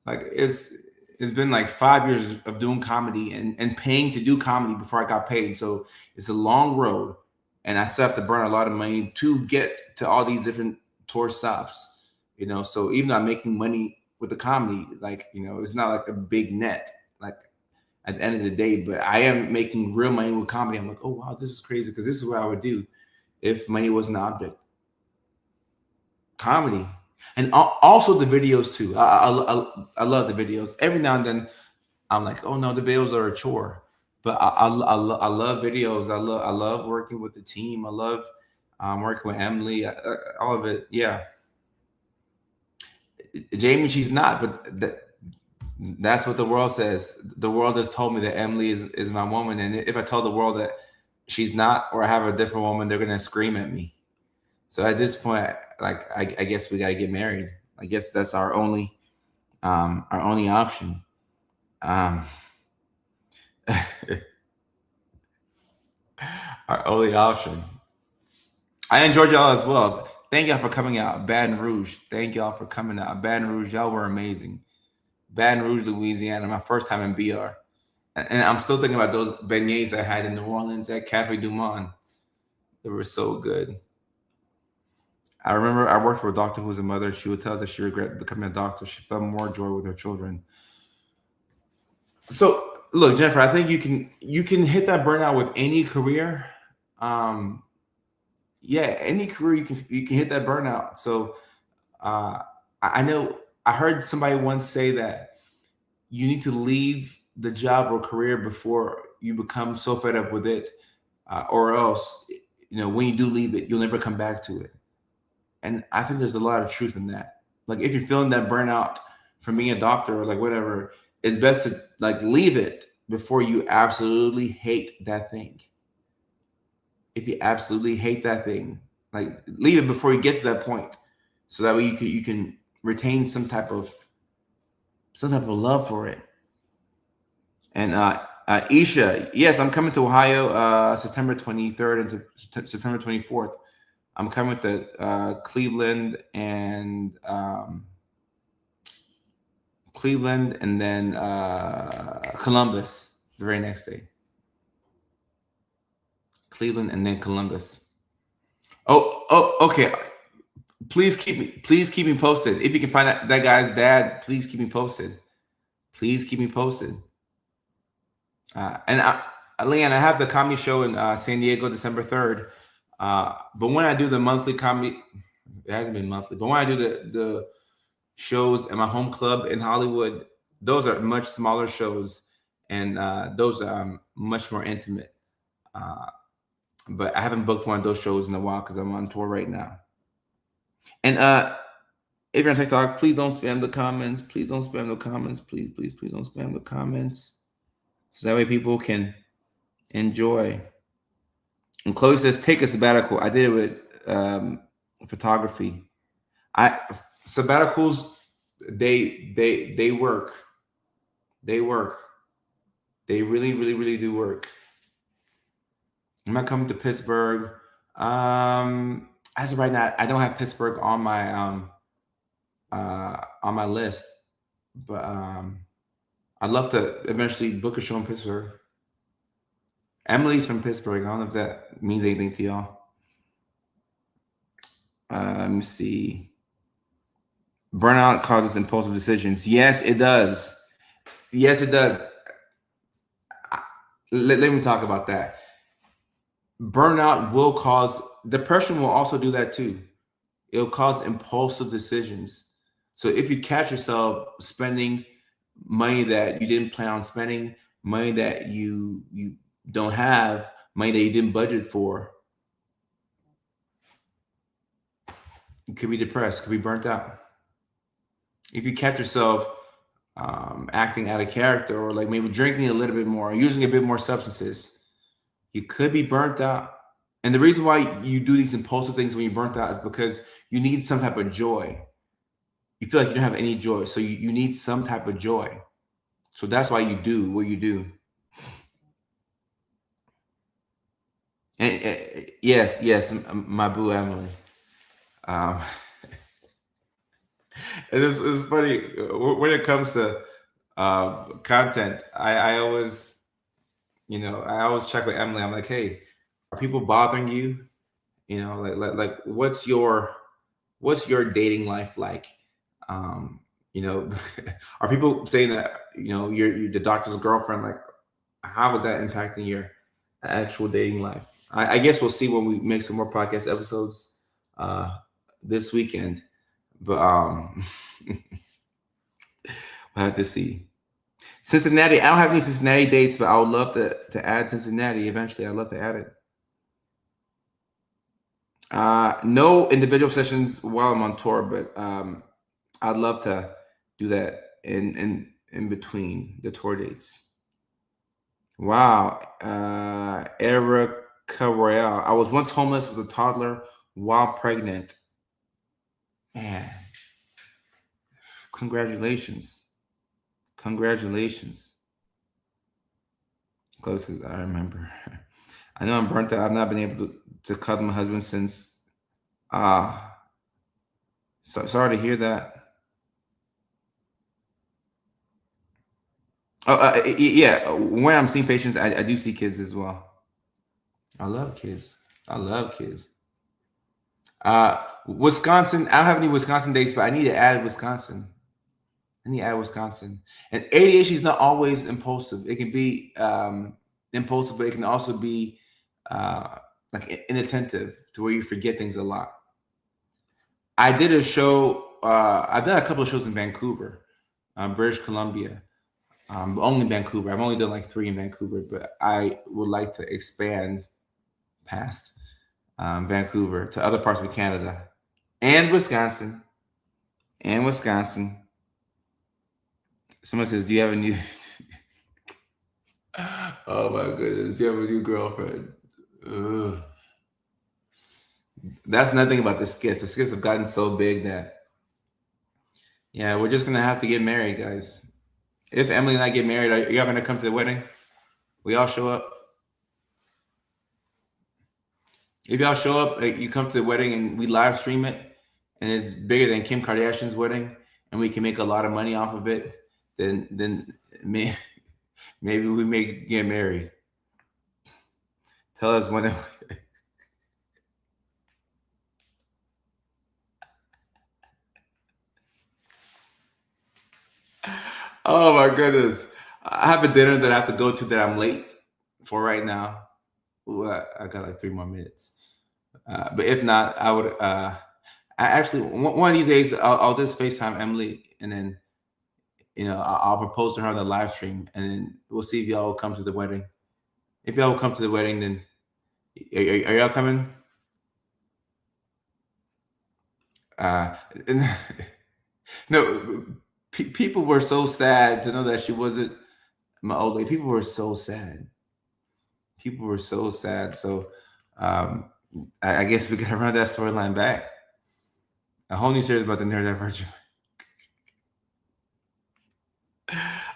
like it's been like 5 years of doing comedy and paying to do comedy before I got paid. So it's a long road, and I still have to burn a lot of money to get to all these different tour stops. So even though I'm making money with the comedy, like it's not like a big net, like at the end of the day. But I am making real money with comedy. I'm like, oh wow, this is crazy because this is what I would do if money was an object. Comedy. And also the videos too. I love the videos. Every now and then I'm like, oh no, the videos are a chore. But I love videos. I love working with the team. I love working with Emily. All of it. Yeah, Jamie, she's not, but that's what the world says. The world has told me that Emily is my woman, and if I tell the world that she's not, or I have a different woman, they're gonna scream at me. So at this point, like I guess we gotta get married. I guess that's our only option. Um, our only option. I enjoyed y'all as well. Thank y'all for coming out. Baton Rouge. Thank y'all for coming out. Baton Rouge, y'all were amazing. Baton Rouge, Louisiana, my first time in BR. And I'm still thinking about those beignets I had in New Orleans at Cafe Du Monde. They were so good. I remember I worked for a doctor who was a mother. She would tell us that she regretted becoming a doctor. She felt more joy with her children. So look, Jennifer, I think you can hit that burnout with any career. Um, yeah, any career you can hit that burnout. So I know I heard somebody once say that you need to leave the job or career before you become so fed up with it, or else when you do leave it, you'll never come back to it. And I think there's a lot of truth in that. Like if you're feeling that burnout from being a doctor or like whatever, it's best to like leave it before you absolutely hate that thing. If you absolutely hate that thing, like leave it before you get to that point, so that way you can retain some type of love for it. And Isha, yes, I'm coming to Ohio September 23rd and September 24th. I'm coming to Cleveland and then Columbus the very next day. Cleveland and then Columbus. Oh, okay. Please keep me posted. If you can find that guy's dad, please keep me posted. Please keep me posted. Leanne, I have the comedy show in San Diego, December 3rd. But when I do the monthly comedy, it hasn't been monthly, but when I do the shows at my home club in Hollywood, those are much smaller shows, and those are much more intimate. But I haven't booked one of those shows in a while because I'm on tour right now. And if you're on TikTok, please don't spam the comments. Please don't spam the comments. Please don't spam the comments. So that way people can enjoy. And Chloe says, take a sabbatical. I did it with photography. Sabbaticals, they work. They work. They really, really, really do work. I'm not coming to Pittsburgh. as of right now, I don't have Pittsburgh on my list, but I'd love to eventually book a show in Pittsburgh. Emily's from Pittsburgh. I don't know if that means anything to y'all. Let me see. Burnout causes impulsive decisions. Yes, it does. Yes, it does. Let me talk about that. Burnout will cause depression. Will also do that too. It'll cause impulsive decisions. So if you catch yourself spending money that you didn't plan on spending, money that you don't have, money that you didn't budget for, you could be depressed, could be burnt out. If you catch yourself acting out of character, or like maybe drinking a little bit more, using a bit more substances, you could be burnt out. And the reason why you do these impulsive things when you're burnt out is because you need some type of joy. You feel like you don't have any joy, so you need some type of joy. So that's why you do what you do. And yes, yes, my boo Emily. Um, and it's funny when it comes to content. I always, I always check with Emily. I'm like, hey, are people bothering you? Like what's your dating life like? Um, you know, are people saying that you're the doctor's girlfriend? Like, how is that impacting your actual dating life? I guess we'll see when we make some more podcast episodes uh, this weekend. But we'll have to see. Cincinnati. I don't have any Cincinnati dates, but I would love to add Cincinnati eventually. I'd love to add it. No individual sessions while I'm on tour, but I'd love to do that in between the tour dates. Wow, Erica Royale. I was once homeless with a toddler while pregnant. Man, congratulations, congratulations. Closest I remember. I know I'm burnt out. I've not been able to cuddle my husband since. Ah, so sorry to hear that. Oh, yeah. When I'm seeing patients, I do see kids as well. I love kids. I love kids. Wisconsin. I don't have any Wisconsin dates, but I need to add Wisconsin. I need to add Wisconsin. And ADHD is not always impulsive. It can be impulsive, but it can also be uh, like inattentive to where you forget things a lot. I did a show. I've done a couple of shows in Vancouver, British Columbia. Only Vancouver. I've only done like 3 in Vancouver, but I would like to expand past Vancouver to other parts of Canada and Wisconsin. And Wisconsin. Someone says, "Do you have a new?" Oh my goodness, do you have a new girlfriend? Ugh. That's nothing about the skits. The skits have gotten so big that yeah, we're just gonna have to get married, guys. If Emily and I get married, are y'all gonna come to the wedding? We all show up. If y'all show up, like, you come to the wedding and we live stream it, and it's bigger than Kim Kardashian's wedding, and we can make a lot of money off of it, then maybe we may get married. Tell us when. Oh my goodness! I have a dinner that I have to go to that I'm late for right now. Ooh, I got like 3 more minutes. But if not, I would. I actually one of these days I'll just FaceTime Emily, and then I'll propose to her on the live stream, and then we'll see if y'all will come to the wedding. If y'all will come to the wedding, then are y'all coming? Uh, and- no, people were so sad to know that she wasn't my old lady. People were so sad. People were so sad. So um, I guess we gotta run that storyline back. A whole new series about the neurodivergent.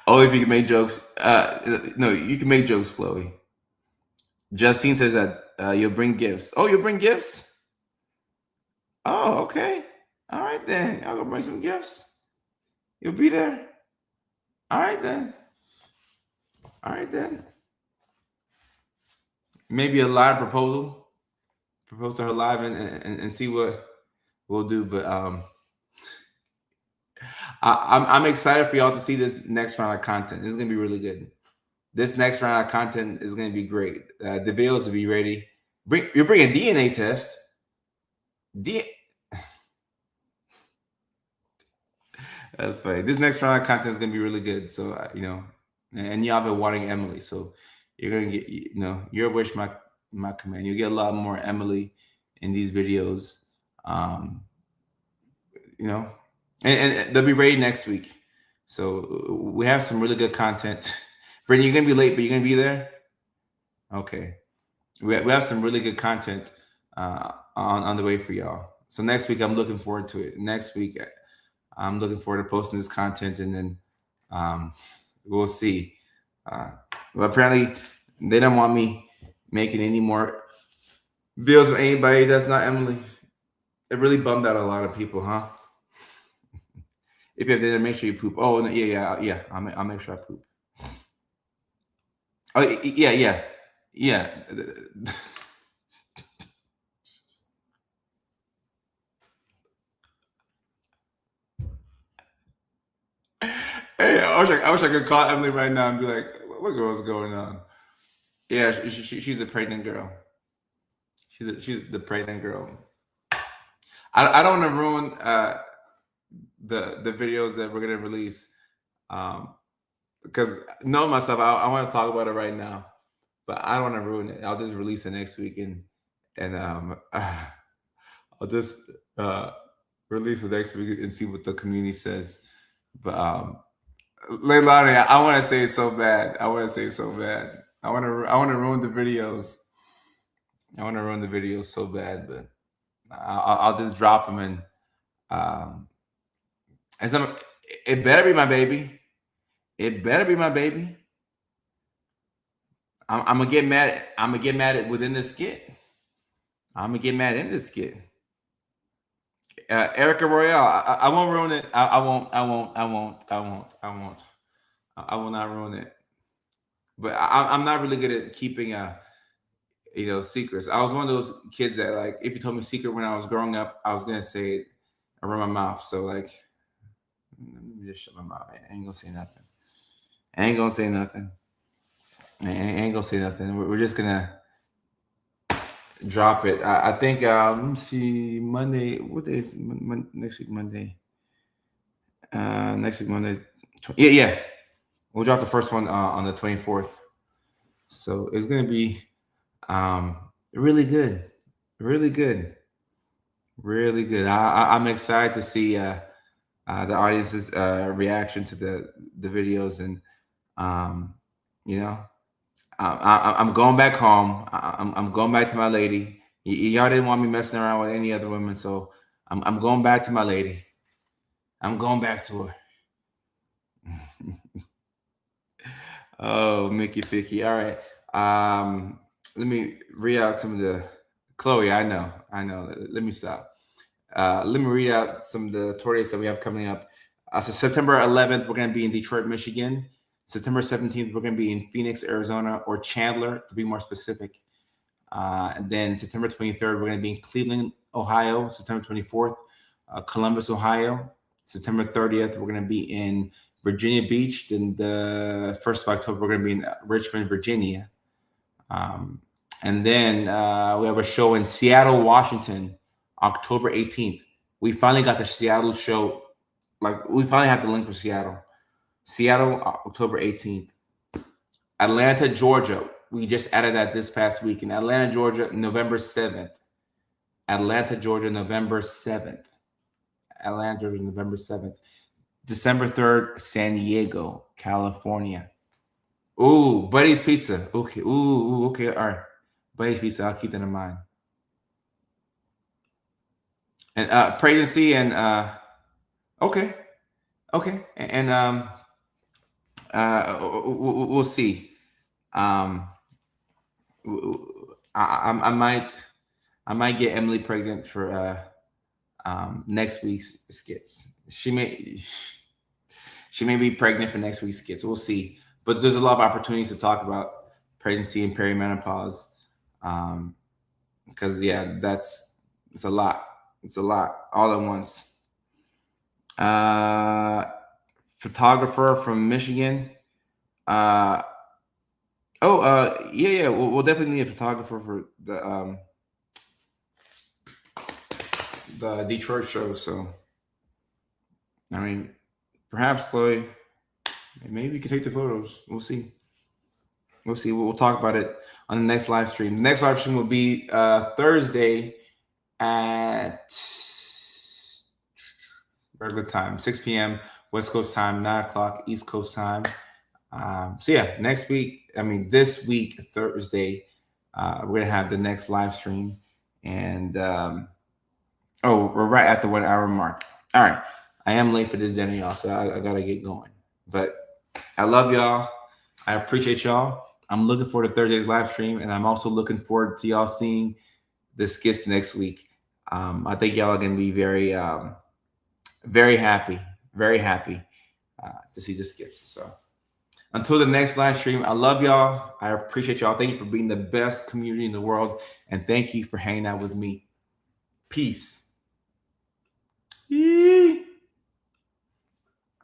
Only if you can make jokes. No, you can make jokes, Chloe. Justine says that you'll bring gifts. Oh, you'll bring gifts? Oh, okay. All right then. I'll go bring some gifts. You'll be there. All right then. All right then. Maybe a live proposal. Propose to her live and see what we'll do. But I'm excited for y'all to see this next round of content. This is gonna be really good. This next round of content is gonna be great. The videos will be ready. You're bringing DNA test. D. That's funny. This next round of content is gonna be really good. So and y'all been wanting Emily, so you're gonna get your wish, my command. You get a lot more Emily in these videos. Um, you know, and they'll be ready next week. So we have some really good content. Brittany, you're gonna be late, but you're gonna be there. Okay, we have some really good content on the way for y'all. So next week, I'm looking forward to it. Next week, I'm looking forward to posting this content, and then we'll see. Well, apparently, they don't want me making any more videos with anybody that's not Emily. It really bummed out a lot of people, huh? If you have dinner, make sure you poop. Oh, no, yeah. I'll make sure I poop. Oh, yeah. Hey, I wish I could call Emily right now and be like, "What girl's going on?" Yeah, she's a pregnant girl. She's the pregnant girl. I don't want to ruin the videos that we're gonna release because knowing myself, I want to talk about it right now, but I don't want to ruin it. I'll just release it next week and I'll just uh, release it next week and see what the community says. But Leilani, I want to say it so bad. I want to say it so bad. I want to ruin the videos. I want to ruin the videos so bad, but I'll just drop them and um, as it better be my baby. It better be my baby. I'm gonna get mad. I'm gonna get mad at within the skit. I'm gonna get mad in the skit. Erica Royale, I won't ruin it. I won't. I won't. I won't. I won't. I won't. I will not ruin it. But I'm not really good at keeping secrets. I was one of those kids that like if you told me a secret when I was growing up, I was gonna say it around my mouth. So like, let me just shut my mouth. I ain't gonna say nothing. I ain't gonna say nothing. I ain't gonna say nothing. We're just gonna drop it. I think. Let me see. Monday. What day is next week? Monday. Next week Monday. Yeah. We'll drop the first one on the 24th. So it's gonna be really good, really good, really good. I'm excited to see the audience's reaction to the videos, and um, you know, I'm going back home. I'm going back to my lady. Y'all didn't want me messing around with any other women, so I'm going back to my lady. I'm going back to her. Oh, Mickey Ficky. All right. Let me read out some of the Chloe. I know. Let me stop. Let me read out some of the tour dates that we have coming up. So September 11th, we're going to be in Detroit, Michigan. September 17th, we're going to be in Phoenix, Arizona, or Chandler, to be more specific. And then September 23rd, we're going to be in Cleveland, Ohio. September 24th, Columbus, Ohio. September 30th, we're going to be in Virginia Beach. Then the 1st of October, we're going to be in Richmond, Virginia. And then we have a show in Seattle, Washington, October 18th. We finally got the Seattle show. Like, we finally have the link for Seattle. Seattle, October 18th. Atlanta, Georgia. We just added that this past week. In Atlanta, Georgia, November 7th. Atlanta, Georgia, November 7th. Atlanta, Georgia, November 7th. December 3rd, San Diego, California. Ooh, Buddy's Pizza. Okay. Ooh, okay. All right. Buddy's Pizza. I'll keep that in mind. And pregnancy and okay. And we'll see. I might get Emily pregnant for next week's skits. She may be pregnant for next week's skits. We'll see. But there's a lot of opportunities to talk about pregnancy and perimenopause. Because it's a lot. It's a lot all at once. Photographer from Michigan. Yeah. We'll definitely need a photographer for the Detroit show. So, I mean, perhaps Chloe, maybe we can take the photos. We'll see. We'll talk about it on the next live stream. The next live stream will be Thursday at regular time, 6 p.m. West Coast time, 9 o'clock East Coast time. So yeah, this week, Thursday, we're gonna have the next live stream, and we're right at the 1 hour mark. All right, I am late for this dinner, y'all, so I gotta get going. But I love y'all. I appreciate y'all. I'm looking forward to Thursday's live stream, and I'm also looking forward to y'all seeing the skits next week. I think y'all are gonna be very happy to see the skits. So until the next live stream, I love y'all. I appreciate y'all. Thank you for being the best community in the world, and thank you for hanging out with me. Peace. Yee.